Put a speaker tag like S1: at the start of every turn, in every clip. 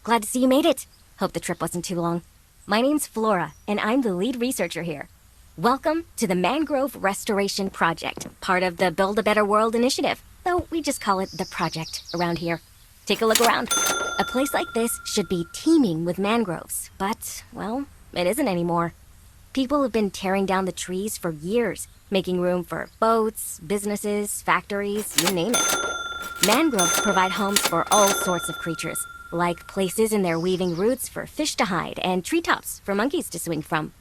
S1: glad to see you made it. Hope the trip wasn't too long. My name's Flora, and I'm the lead researcher here. Welcome to the Mangrove Restoration Project, part of the Build a Better World initiative, though we just call it the project around here. Take a look around. A place like this should be teeming with mangroves, but, well, it isn't anymore. People have been tearing down the trees for years, making room for boats, businesses, factories, you name it. Mangroves provide homes for all sorts of creatures, like places in their weaving roots for fish to hide and treetops for monkeys to swing from.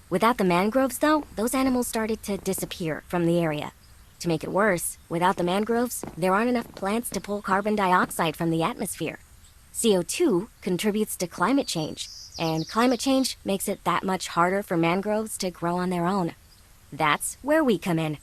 S1: Without the mangroves, though, those animals started to disappear from the area. To make it worse, without the mangroves, there aren't enough plants to pull carbon dioxide from the atmosphere. CO2 contributes to climate change, and climate change makes it that much harder for mangroves to grow on their own. That's where we come in.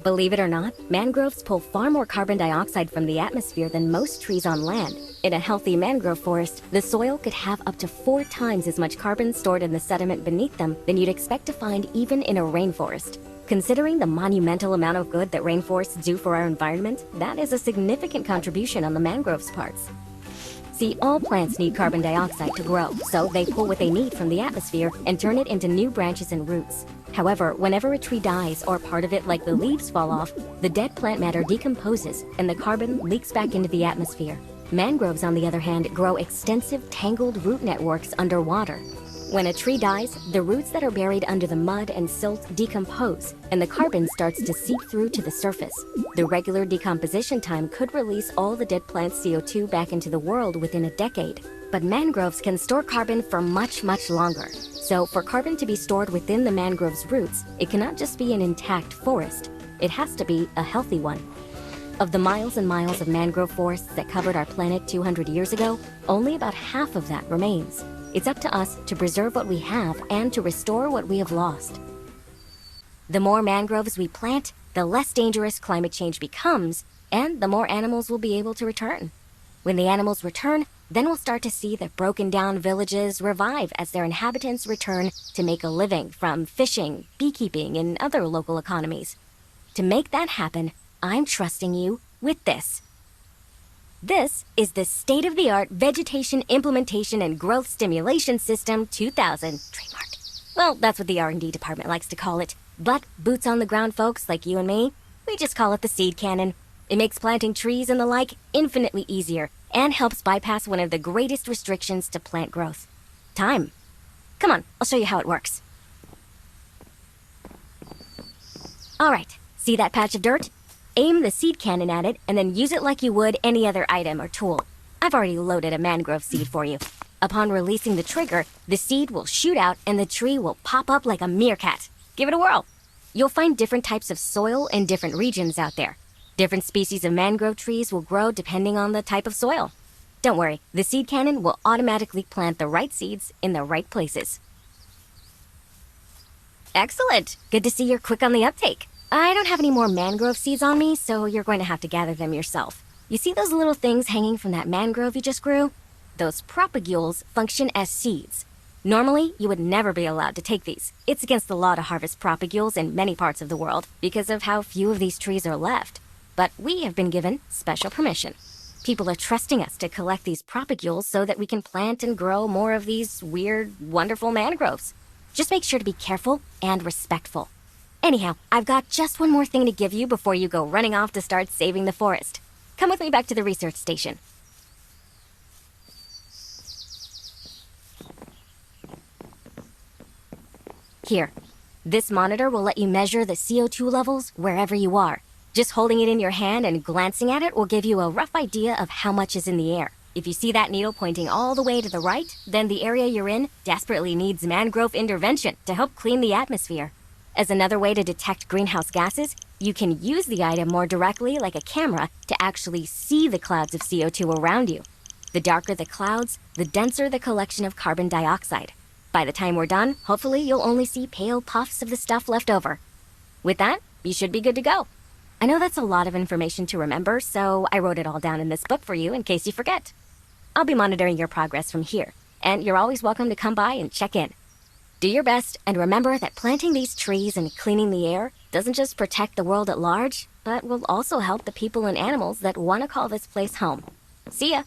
S1: Believe it or not, mangroves pull far more carbon dioxide from the atmosphere than most trees on land. In a healthy mangrove forest, the soil could have up to 4 times as much carbon stored in the sediment beneath them than you'd expect to find even in a rainforest. Considering the monumental amount of good that rainforests do for our environment, that is a significant contribution on the mangroves' parts. See, all plants need carbon dioxide to grow, so they pull what they need from the atmosphere and turn it into new branches and roots. However, whenever a tree dies or part of it, like the leaves, fall off, the dead plant matter decomposes and the carbon leaks back into the atmosphere. Mangroves, on the other hand, grow extensive tangled root networks underwater. When a tree dies, the roots that are buried under the mud and silt decompose, and the carbon starts to seep through to the surface. The regular decomposition time could release all the dead plant's CO2 back into the world within a decade. But mangroves can store carbon for much, much longer. So for carbon to be stored within the mangrove's roots, it cannot just be an intact forest. It has to be a healthy one. Of the miles and miles of mangrove forests that covered our planet 200 years ago, only about half of that remains. It's up to us to preserve what we have and to restore what we have lost. The more mangroves we plant, the less dangerous climate change becomes, and the more animals will be able to return. When the animals return, then we'll start to see the broken down villages revive as their inhabitants return to make a living from fishing, beekeeping, and other local economies. To make that happen, I'm trusting you with this. This is the State-of-the-Art Vegetation Implementation and Growth Stimulation System 2000 trademark. Well, that's what the R&D department likes to call it. But boots on the ground folks like you and me, we just call it the seed cannon. It makes planting trees and the like infinitely easier and helps bypass one of the greatest restrictions to plant growth: time. Come on, I'll show you how it works. All right, see that patch of dirt? Aim the seed cannon at it and then use it like you would any other item or tool. I've already loaded a mangrove seed for you. Upon releasing the trigger, the seed will shoot out and the tree will pop up like a meerkat. Give it a whirl. You'll find different types of soil in different regions out there. Different species of mangrove trees will grow depending on the type of soil. Don't worry, the seed cannon will automatically plant the right seeds in the right places. Excellent! Good to see you're quick on the uptake. I don't have any more mangrove seeds on me, so you're going to have to gather them yourself. You see those little things hanging from that mangrove you just grew? Those propagules function as seeds. Normally, you would never be allowed to take these. It's against the law to harvest propagules in many parts of the world because of how few of these trees are left. But we have been given special permission. People are trusting us to collect these propagules so that we can plant and grow more of these weird, wonderful mangroves. Just make sure to be careful and respectful. Anyhow, I've got just one more thing to give you before you go running off to start saving the forest. Come with me back to the research station. Here, this monitor will let you measure the CO2 levels wherever you are. Just holding it in your hand and glancing at it will give you a rough idea of how much is in the air. If you see that needle pointing all the way to the right, then the area you're in desperately needs mangrove intervention to help clean the atmosphere. As another way to detect greenhouse gases, you can use the item more directly like a camera to actually see the clouds of CO2 around you. The darker the clouds, the denser the collection of carbon dioxide. By the time we're done, hopefully you'll only see pale puffs of the stuff left over. With that, you should be good to go. I know that's a lot of information to remember, so I wrote it all down in this book for you in case you forget. I'll be monitoring your progress from here, and you're always welcome to come by and check in. Do your best, and remember that planting these trees and cleaning the air doesn't just protect the world at large, but will also help the people and animals that want to call this place home. See ya!